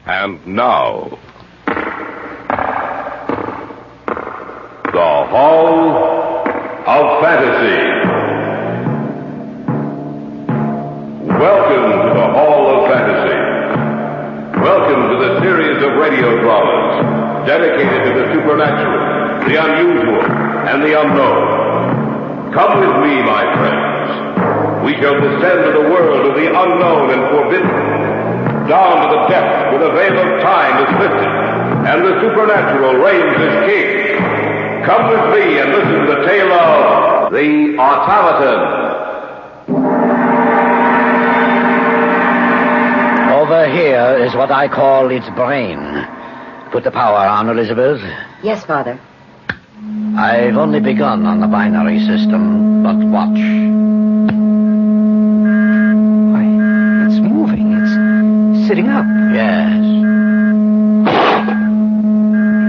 And now, the Hall of Fantasy. Welcome to the Hall of Fantasy. Welcome to the series of radio dramas dedicated to the supernatural, the unusual, and the unknown. Come with me, my friends. We shall descend to the world of the unknown and forbidden, down to the depths where the veil of time is lifted, and the supernatural reigns as king. Come with me and listen to the tale of the Automaton. Over here is what I call its brain. Put the power on, Elizabeth. Yes, Father. I've only begun on the binary system, but watch. Why, it's moving. It's sitting up. Yes.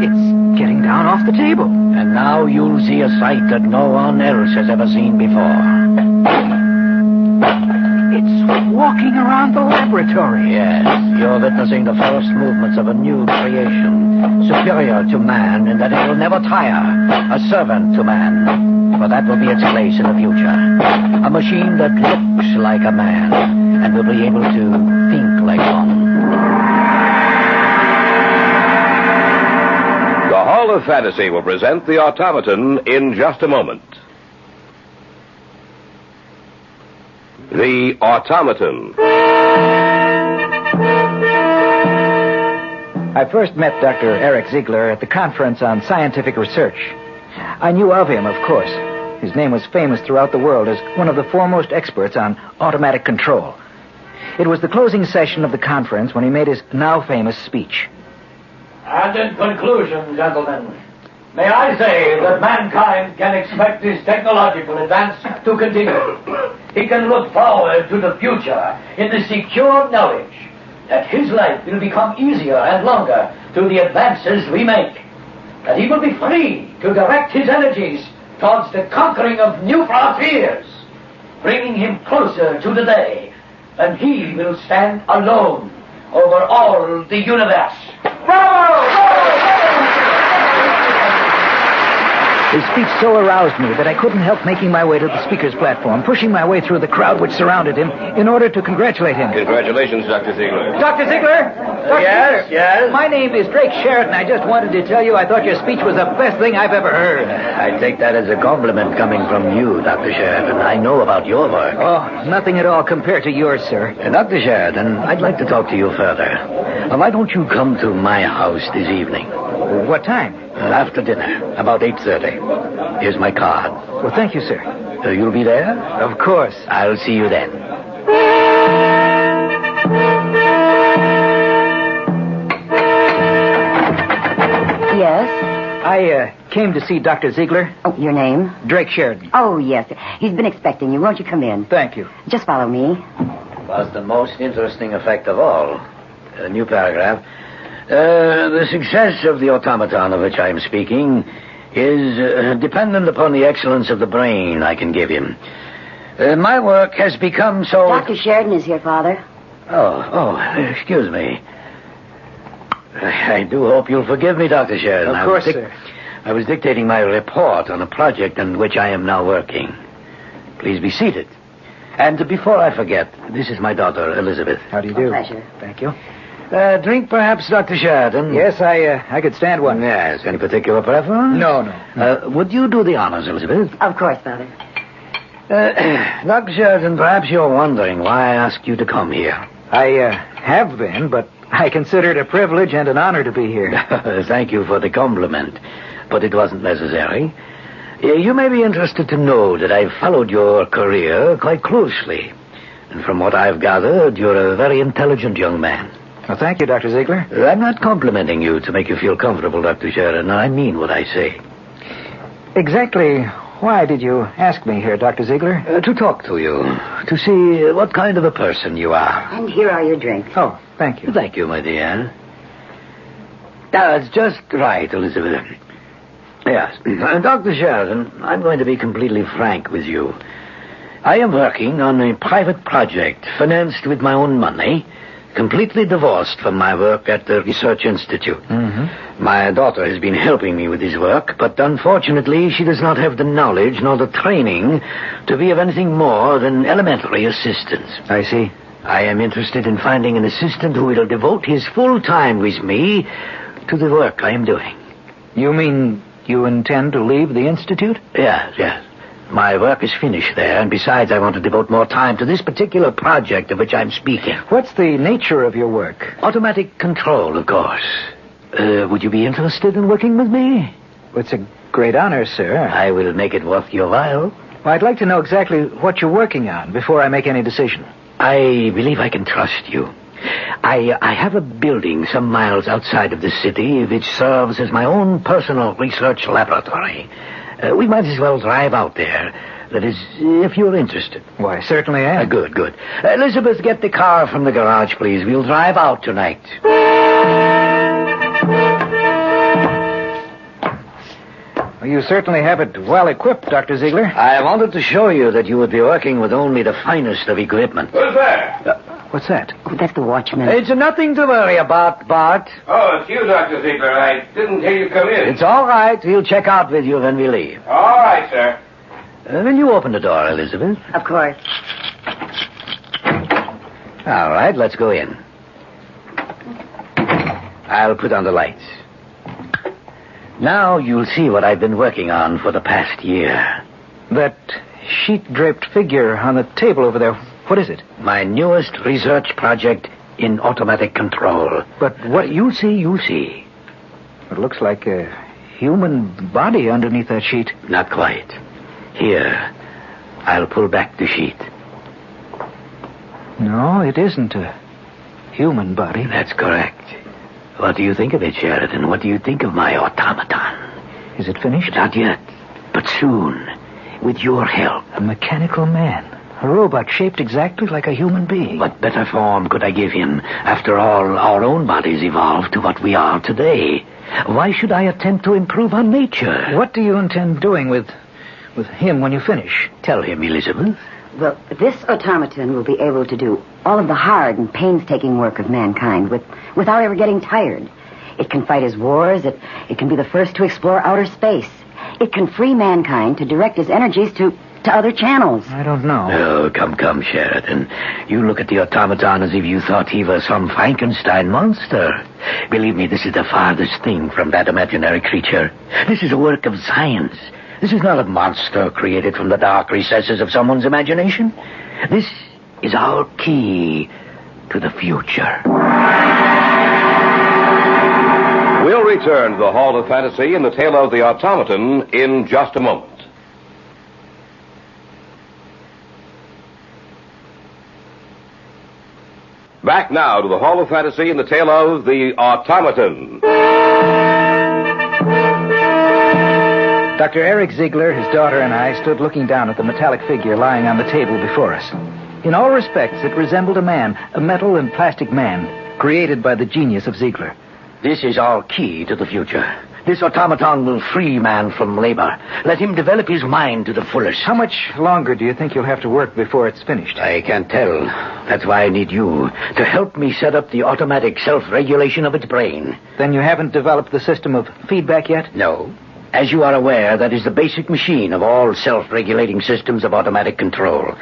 It's getting down off the table. And now you'll see a sight that no one else has ever seen before. It's walking around the laboratory. Yes, you're witnessing the first movements of a new creation, superior to man in that it will never tire, a servant to man, for that will be its place in the future. A machine that looks like a man and will be able to think like one. The Hall of Fantasy will present the Automaton in just a moment. The Automaton. I first met Dr. Eric Ziegler at the conference on scientific research. I knew of him, of course. His name was famous throughout the world as one of the foremost experts on automatic control. It was the closing session of the conference when he made his now famous speech. And in conclusion, gentlemen, may I say that mankind can expect his technological advance to continue. He can look forward to the future in the secure knowledge that his life will become easier and longer through the advances we make. That he will be free to direct his energies towards the conquering of new frontiers, bringing him closer to the day when he will stand alone over all the universe. Bravo! His speech so aroused me that I couldn't help making my way to the speaker's platform, pushing my way through the crowd which surrounded him in order to congratulate him. Congratulations, Dr. Ziegler. Dr. Ziegler? Dr. Ziegler? Yes? My name is Drake Sheridan. I just wanted to tell you I thought your speech was the best thing I've ever heard. I take that as a compliment coming from you, Dr. Sheridan. I know about your work. Oh, nothing at all compared to yours, sir. Dr. Sheridan, I'd like to talk to you further. Why don't you come to my house this evening? What time? After dinner, about 8:30. Here's my card. Well, thank you, sir. You'll be there? Of course. I'll see you then. Yes? I came to see Dr. Ziegler. Oh, your name? Drake Sheridan. Oh, yes. He's been expecting you. Won't you come in? Thank you. Just follow me. Was the most interesting effect of all. A new paragraph. The success of the automaton of which I am speaking is dependent upon the excellence of the brain I can give him. My work has become so... Dr. Sheridan is here, Father. Oh, excuse me. I do hope you'll forgive me, Dr. Sheridan. Of course, sir. I was dictating my report on a project on which I am now working. Please be seated. And before I forget, this is my daughter, Elizabeth. How do you do? A pleasure. Thank you. Drink perhaps, Dr. Sheridan? Yes, I could stand one. Yes. Any particular preference? No. Would you do the honors, Elizabeth? Of course, Father. Dr. Sheridan, perhaps you're wondering why I asked you to come here. I have been, but I consider it a privilege and an honor to be here. Thank you for the compliment, but it wasn't necessary. You may be interested to know that I've followed your career quite closely. And from what I've gathered, you're a very intelligent young man. Well, thank you, Dr. Ziegler. I'm not complimenting you to make you feel comfortable, Dr. Sheridan. I mean what I say. Exactly why did you ask me here, Dr. Ziegler? To talk to you, to see what kind of a person you are. And here are your drinks. Oh, thank you. Thank you, my dear. That's just right, Elizabeth. Yes. Dr. Sheridan, I'm going to be completely frank with you. I am working on a private project financed with my own money completely divorced from my work at the Research Institute. Mm-hmm. My daughter has been helping me with this work, but unfortunately she does not have the knowledge nor the training to be of anything more than elementary assistance. I see. I am interested in finding an assistant who will devote his full time with me to the work I am doing. You mean you intend to leave the Institute? Yes. My work is finished there, and besides, I want to devote more time to this particular project of which I'm speaking. What's the nature of your work? Automatic control, of course. Would you be interested in working with me? It's a great honor, sir. I will make it worth your while. Well, I'd like to know exactly what you're working on before I make any decision. I believe I can trust you. I have a building some miles outside of the city which serves as my own personal research laboratory. We might as well drive out there. That is, if you're interested. Why, certainly I am. Good. Elizabeth, get the car from the garage, please. We'll drive out tonight. Well, you certainly have it well equipped, Dr. Ziegler. I wanted to show you that you would be working with only the finest of equipment. Who's there? What's that? Oh, that's the watchman. It's nothing to worry about, Bart. Oh, it's you, Dr. Ziegler. I didn't hear you come in. It's all right. He'll check out with you when we leave. All right, sir. Will you open the door, Elizabeth? Of course. All right, let's go in. I'll put on the lights. Now you'll see what I've been working on for the past year. That sheet-draped figure on the table over there, what is it? My newest research project in automatic control. But what... You'll see. It looks like a human body underneath that sheet. Not quite. Here, I'll pull back the sheet. No, it isn't a human body. That's correct. What do you think of it, Sheridan? What do you think of my automaton? Is it finished? Not yet, but soon, with your help. A mechanical man. A robot shaped exactly like a human being. What better form could I give him? After all, our own bodies evolved to what we are today. Why should I attempt to improve on nature? What do you intend doing with him when you finish? Tell him, Elizabeth. Well, this automaton will be able to do all of the hard and painstaking work of mankind without ever getting tired. It can fight his wars. It can be the first to explore outer space. It can free mankind to direct his energies to other channels. I don't know. Oh, come, Sheridan. You look at the automaton as if you thought he was some Frankenstein monster. Believe me, this is the farthest thing from that imaginary creature. This is a work of science. This is not a monster created from the dark recesses of someone's imagination. This is our key to the future. We'll return to the Hall of Fantasy and the tale of the automaton in just a moment. Back now to the Hall of Fantasy and the tale of the automaton. Dr. Eric Ziegler, his daughter, and I stood looking down at the metallic figure lying on the table before us. In all respects, it resembled a man, a metal and plastic man, created by the genius of Ziegler. This is our key to the future. This automaton will free man from labor. Let him develop his mind to the fullest. How much longer do you think you'll have to work before it's finished? I can't tell. That's why I need you to help me set up the automatic self-regulation of its brain. Then you haven't developed the system of feedback yet? No. As you are aware, that is the basic machine of all self-regulating systems of automatic control.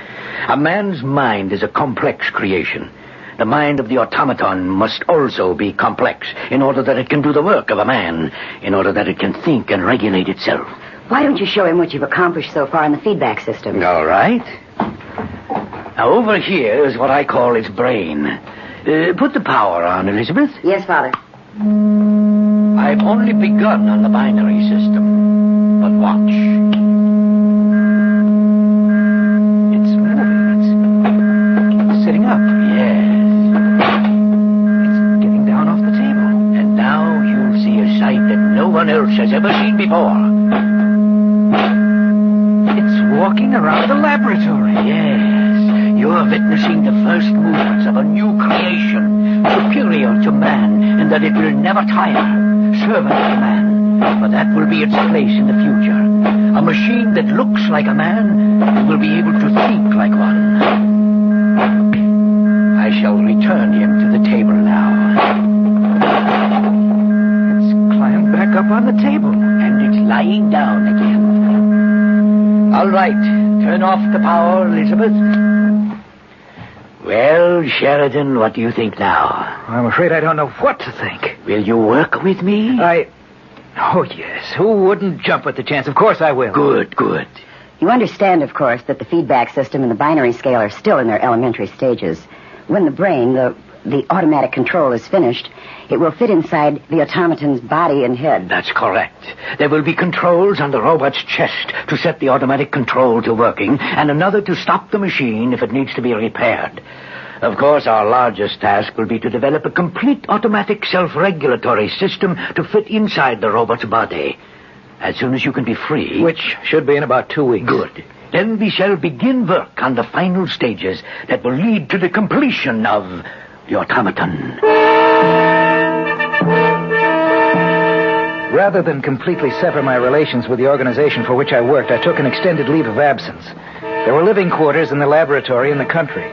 A man's mind is a complex creation. The mind of the automaton must also be complex in order that it can do the work of a man, in order that it can think and regulate itself. Why don't you show him what you've accomplished so far in the feedback system? All right. Now, over here is what I call its brain. Put the power on, Elizabeth. Yes, Father. I've only begun on the binary system. But watch. It's moving. It's sitting up. Yes. It's getting down off the table. And now you'll see a sight that no one else has ever seen before. It's walking around the laboratory. Yes. You're witnessing the first movements of a new creation, superior to man, in that it will never tire. Servant of man, but that will be its place in the future. A machine that looks like a man and will be able to think like one. I I shall return him to the table now. It's climbed back up on the table. And it's lying down again. All right. Turn off the power, Elizabeth. Well, Sheridan, what do you think now? I'm afraid I don't know what to think. Will you work with me? Oh, yes. Who wouldn't jump at the chance? Of course I will. Good. You understand, of course, that the feedback system and the binary scale are still in their elementary stages. When the brain, the automatic control is finished, it will fit inside the automaton's body and head. That's correct. There will be controls on the robot's chest to set the automatic control to working, and another to stop the machine if it needs to be repaired. Of course, our largest task will be to develop a complete automatic self-regulatory system to fit inside the robot's body. As soon as you can be free... Which should be in about 2 weeks. Good. Then we shall begin work on the final stages that will lead to the completion of the automaton. Rather than completely sever my relations with the organization for which I worked, I took an extended leave of absence. There were living quarters in the laboratory in the country.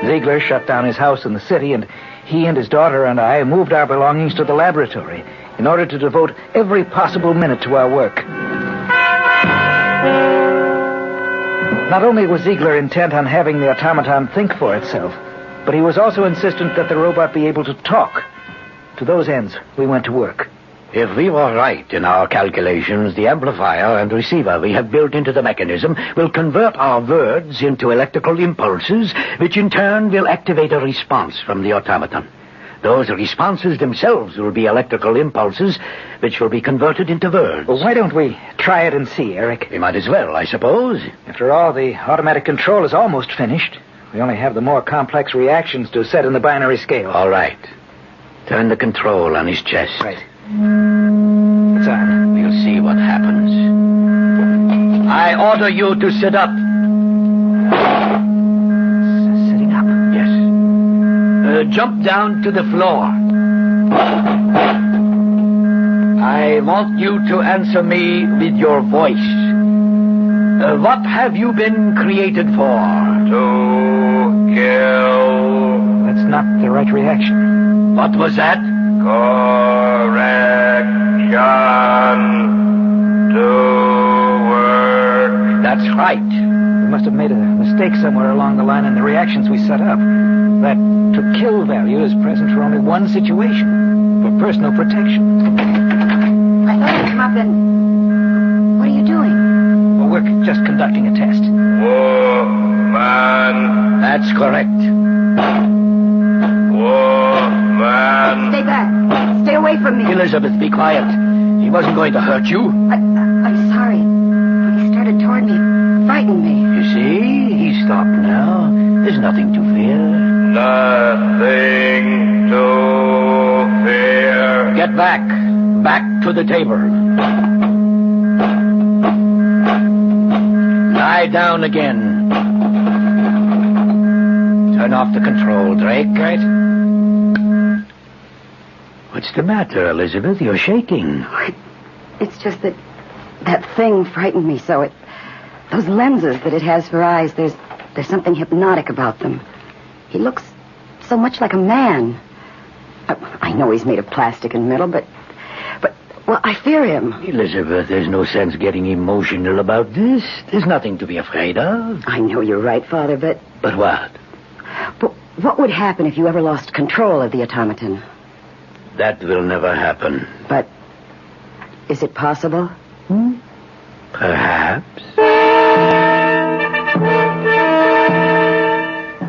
Ziegler shut down his house in the city, and he and his daughter and I moved our belongings to the laboratory in order to devote every possible minute to our work. Not only was Ziegler intent on having the automaton think for itself, but he was also insistent that the robot be able to talk. To those ends, we went to work. If we were right in our calculations, the amplifier and receiver we have built into the mechanism will convert our words into electrical impulses, which in turn will activate a response from the automaton. Those responses themselves will be electrical impulses, which will be converted into words. Well, why don't we try it and see, Eric? We might as well, I suppose. After all, the automatic control is almost finished. We only have the more complex reactions to set in the binary scale. All right. Turn the control on his chest. Right. It's on. We'll see what happens. I order you to sit up. Sitting up? Yes. Jump down to the floor. I want you to answer me with your voice. What have you been created for? To kill. That's not the right reaction. What was that? Correction. To work. That's right. We must have made a mistake somewhere along the line in the reactions we set up. That to kill value is present for only one situation, for personal protection. I thought you'd come up and... What are you doing? Well, we're just conducting a test. Woman. That's correct. Woman. Stay back. Stay away from me. Elizabeth, be quiet. He wasn't going to hurt you. I'm sorry. He started toward me. Frightened me. You see, he stopped now. There's nothing to fear. Nothing to fear. Get back. Back to the table. Lie down again. Turn off the control, Drake. Right. What's the matter, Elizabeth? You're shaking. It's just that thing frightened me so. Those lenses that it has for eyes, there's something hypnotic about them. He looks so much like a man. I know he's made of plastic and metal, but well, I fear him. Elizabeth, there's no sense getting emotional about this. There's nothing to be afraid of. I know you're right, Father, but... But what? But what would happen if you ever lost control of the automaton? That will never happen. But is it possible? Perhaps.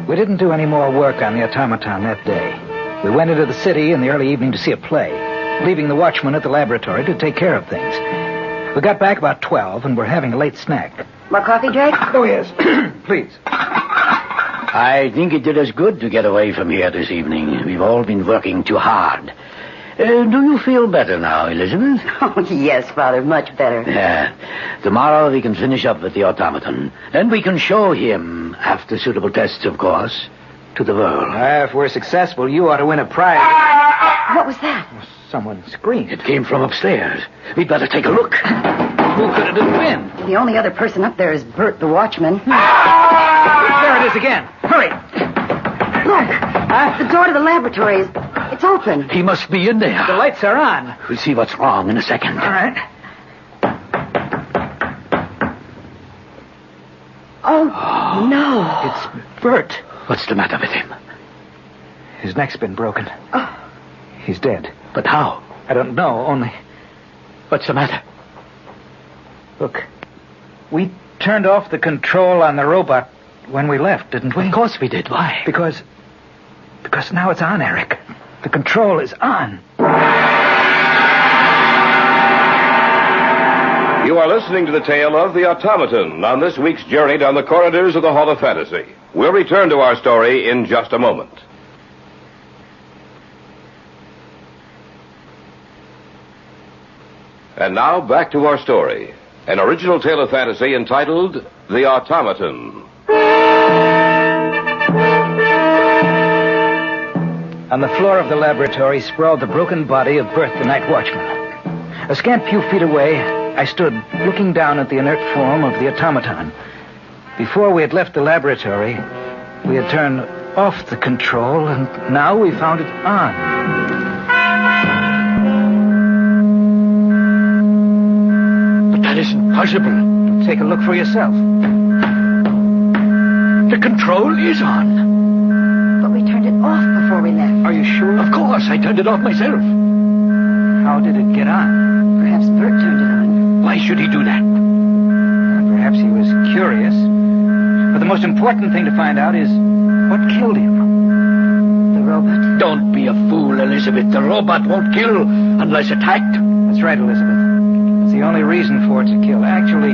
We didn't do any more work on the automaton that day. We went into the city in the early evening to see a play, leaving the watchman at the laboratory to take care of things. We got back about 12 and were having a late snack. More coffee, Drake? Oh, yes. Please. I think it did us good to get away from here this evening. We've all been working too hard. Do you feel better now, Elizabeth? Oh, yes, Father, much better. Yeah. Tomorrow we can finish up with the automaton. Then we can show him, after suitable tests, of course, to the world. If we're successful, you ought to win a prize. What was that? Someone screamed. It came from upstairs. We'd better take a look. Who could it have been? The only other person up there is Bert, the watchman. There it is again. Hurry. Look! The door to the laboratory it's open. He must be in there. The lights are on. We'll see what's wrong in a second. All right. Oh, no. It's Bert. What's the matter with him? His neck's been broken. Oh. He's dead. But how? I don't know, only... What's the matter? Look, we turned off the control on the robot when we left, didn't we? Of course we did. Why? Because now it's on, Eric. The control is on. You are listening to the tale of the Automaton on this week's journey down the corridors of the Hall of Fantasy. We'll return to our story in just a moment. And now, back to our story. An original tale of fantasy entitled The Automaton. On the floor of the laboratory sprawled the broken body of Bert, the night watchman. A scant few feet away, I stood looking down at the inert form of the automaton. Before we had left the laboratory, we had turned off the control, and now we found it on. But that isn't possible. Take a look for yourself. The control is on. But we turned it off before we left. Are you sure? Of course, I turned it off myself. How did it get on? Perhaps Bert turned it on. Why should he do that? Perhaps he was curious. But the most important thing to find out is what killed him. The robot. Don't be a fool, Elizabeth. The robot won't kill unless attacked. That's right, Elizabeth. It's the only reason for it to kill. Actually,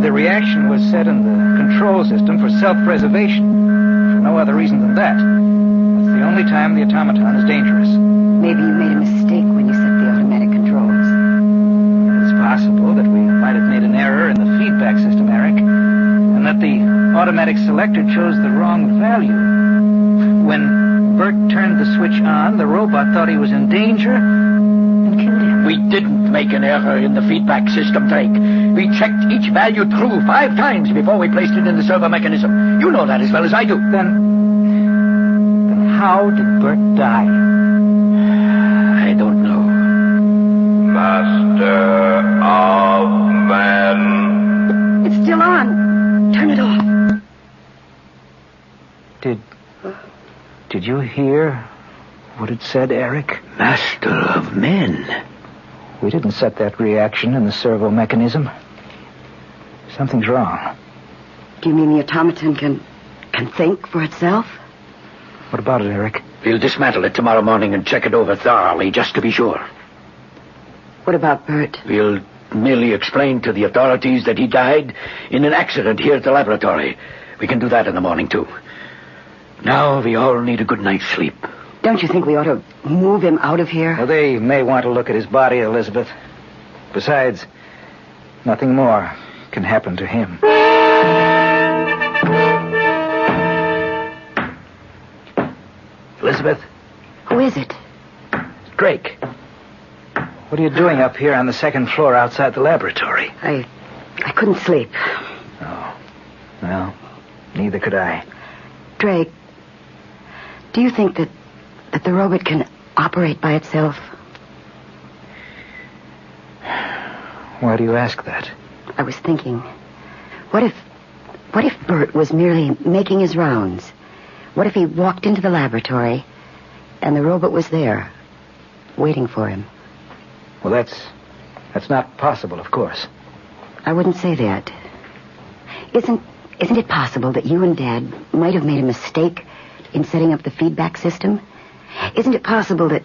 the reaction was set in the control system for self-preservation. For no other reason than that. That's the only time the automaton is dangerous. Maybe you made a mistake when you set the automatic controls. It's possible that we might have made an error in the feedback system, Eric, and that the automatic selector chose the wrong value. When Bert turned the switch on, the robot thought he was in danger and killed him. We didn't make an error in the feedback system, Drake. We checked each value through 5 times before we placed it in the servo mechanism. You know that as well as I do. Then how did Bert die? I don't know. Master of Man. It's still on. Turn it off. Did you hear what it said, Eric? Master of men. We didn't set that reaction in the servo mechanism. Something's wrong. Do you mean the automaton can think for itself? What about it, Eric? We'll dismantle it tomorrow morning and check it over thoroughly, just to be sure. What about Bert? We'll merely explain to the authorities that he died in an accident here at the laboratory. We can do that in the morning, too. Now we all need a good night's sleep. Don't you think we ought to move him out of here? Well, they may want to look at his body, Elizabeth. Besides, nothing more can happen to him. Elizabeth? Who is it? Drake. What are you doing up here on the second floor outside the laboratory? I couldn't sleep. Oh. Well, neither could I. Drake, do you think that the robot can operate by itself? Why do you ask that? I was thinking, what if Bert was merely making his rounds? What if he walked into the laboratory and the robot was there, waiting for him? Well, that's not possible, of course. I wouldn't say that. Isn't it possible that you and Dad might have made a mistake in setting up the feedback system? Isn't it possible that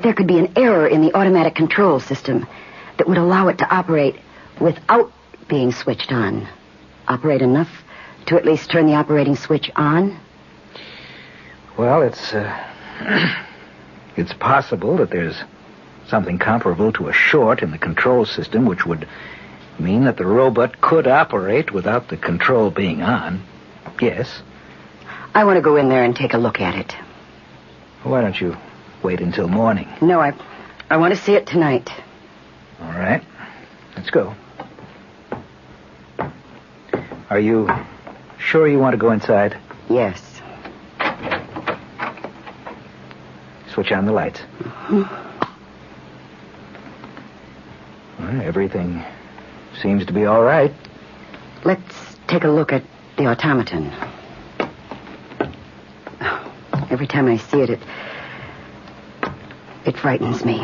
there could be an error in the automatic control system that would allow it to operate without being switched on? Operate enough to at least turn the operating switch on? Well, it's possible that there's something comparable to a short in the control system, which would mean that the robot could operate without the control being on. Yes. I want to go in there and take a look at it. Why don't you wait until morning? No, I want to see it tonight. All right. Let's go. Are you sure you want to go inside? Yes. Switch on the lights. Well, everything seems to be all right. Let's take a look at the automaton. Every time I see it frightens me.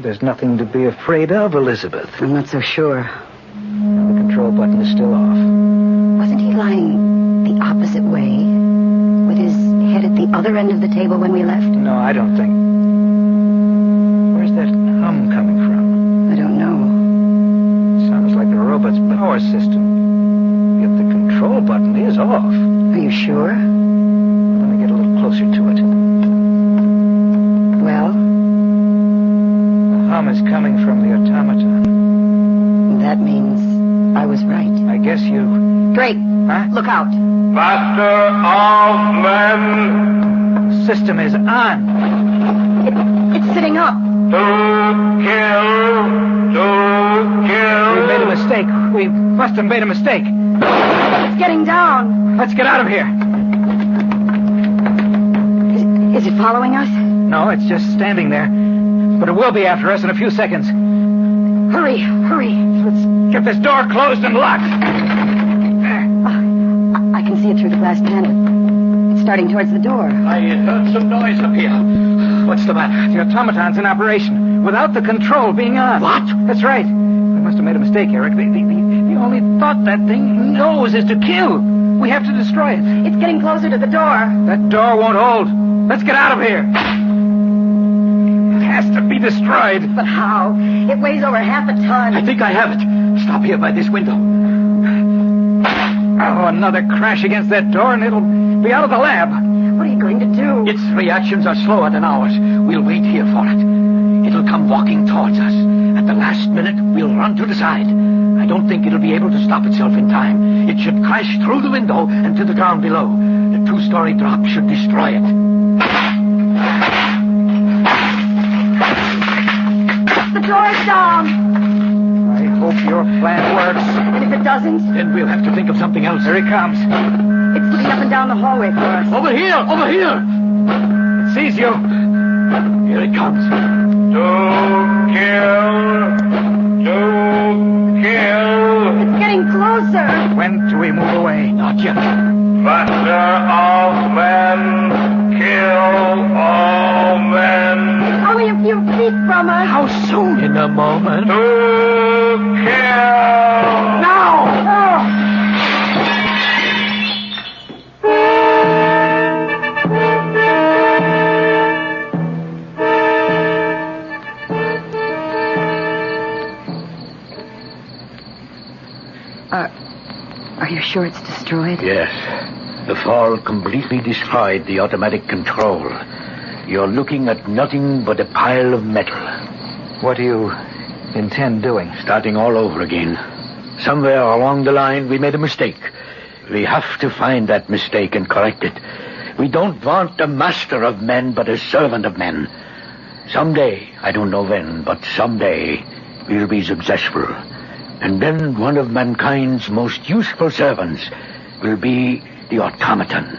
There's nothing to be afraid of, Elizabeth. I'm not so sure. The control button is still off. Wasn't he lying the opposite way, with his head at the other end of the table when we left? No, I don't think. Where's that hum coming from? I don't know. Sounds like the robot's power system. Yet the control button is off. Are you sure? Let me get a little closer to it. Well? The hum is coming from the automaton. That means I was right. I guess you... Drake, look out. Master of men. The system is on. It's sitting up. To kill. We made a mistake. We must have made a mistake. It's getting down. Let's get out of here. Is it following us? No, it's just standing there. But it will be after us in a few seconds. Hurry. Let's get this door closed and locked. I can see it through the glass panel. It's starting towards the door. I heard some noise up here. What's the matter? The automaton's in operation, without the control being on. What? That's right. We must have made a mistake, Eric. The only thought that thing knows is to kill. We have to destroy it. It's getting closer to the door. That door won't hold. Let's get out of here. It has to be destroyed. But how? It weighs over half a ton. I think I have it. Stop here by this window. Oh, another crash against that door and it'll be out of the lab. What are you going to do? Its reactions are slower than ours. We'll wait here for it. It'll come walking towards us. At the last minute, we'll run to the side. I don't think it'll be able to stop itself in time. It should crash through the window and to the ground below. The two-story drop should destroy it. The door's down. I hope your plan works. And if it doesn't? Then we'll have to think of something else. Here he comes. It's looking up and down the hallway for us. Over here! It sees you. Here it comes. To kill. It's getting closer. When do we move away? Not yet. Master of men. Kill all men. Only a few feet from us. How soon? In a moment. To kill. Now! Are you sure it's destroyed? Yes. The fall completely destroyed the automatic control. You're looking at nothing but a pile of metal. What do you intend doing? Starting all over again. Somewhere along the line, we made a mistake. We have to find that mistake and correct it. We don't want a master of men, but a servant of men. Someday, I don't know when, but someday, we'll be successful. And then one of mankind's most useful servants will be the automaton.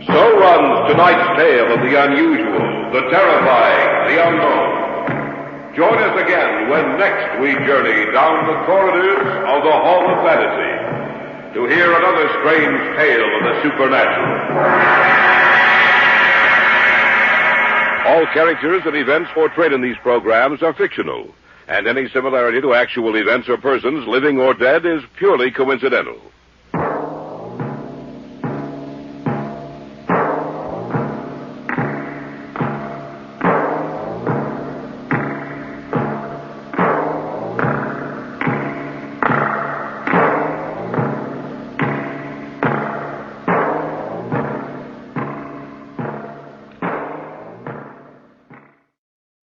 So runs tonight's tale of the unusual, the terrifying, the unknown. Join us again when next we journey down the corridors of the Hall of Fantasy to hear another strange tale of the supernatural. All characters and events portrayed in these programs are fictional, and any similarity to actual events or persons, living or dead, is purely coincidental.